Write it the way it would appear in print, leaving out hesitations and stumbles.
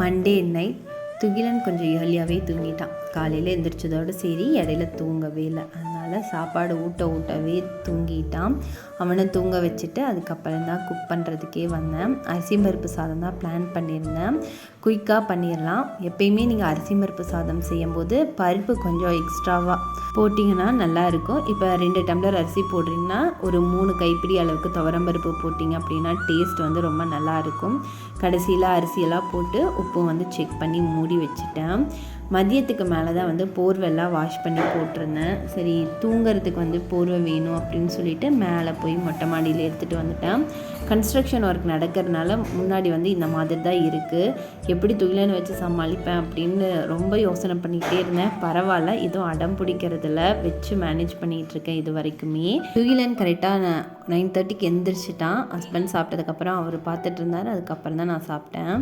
Monday night Thugilan கொஞ்சம் ஏர்லியாகவே தூங்கிட்டான். காலையில் எழுந்திரிச்சதோடு சரி, இடையில தூங்கவே இல்லை. அதனால் சாப்பாடு ஊட்டவே தூங்கிட்டான். அவனை தூங்க வச்சுட்டு அதுக்கப்புறம் தான் குக் பண்ணுறதுக்கே வந்தேன். அரிசி பருப்பு சாதம் தான் பிளான் பண்ணியிருந்தேன். குயிக்காக பண்ணிடலாம். எப்பயுமே நீங்கள் அரிசி பருப்பு சாதம் செய்யும்போது பருப்பு கொஞ்சம் எக்ஸ்ட்ராவாக போட்டிங்கன்னா நல்லாயிருக்கும். இப்போ 2 டம்ளர் அரிசி போடுறீங்கன்னா ஒரு 3 கைப்பிடி அளவுக்கு துவரம்பருப்பு போட்டிங்க அப்படின்னா டேஸ்ட் வந்து ரொம்ப நல்லாயிருக்கும். கடைசியில் அரிசியெல்லாம் போட்டு உப்பு செக் பண்ணி மூடி வச்சுட்டேன். மதியத்துக்கு மேலே தான் போர்வெல்லாம் வாஷ் பண்ணி போட்டிருந்தேன். சரி, தூங்குறதுக்கு போர்வை வேணும் அப்படின்னு சொல்லிட்டு மேலே போய் மொட்டை மாடியில் எடுத்துகிட்டு வந்துட்டேன். கன்ஸ்ட்ரக்ஷன் ஒர்க் நடக்கிறதுனால முன்னாடி இந்த மாதிரி தான் இருக்குது. எப்படி துகிலன்னு வச்சு சமாளிப்பேன் அப்படின்னு ரொம்ப யோசனை பண்ணிக்கிட்டே இருந்தேன். பரவாயில்ல, இதுவும் அடம் பிடிக்கிறதுல வச்சு மேனேஜ் பண்ணிகிட்ருக்கேன் இது வரைக்குமே. துகிலன் கரெக்டாக 9:30க்கு எந்திரிச்சிட்டான். ஹஸ்பண்ட் சாப்பிட்டதுக்கப்புறம் அவர் பார்த்துட்டு இருந்தார். அதுக்கப்புறம் தான் நான் சாப்பிட்டேன்.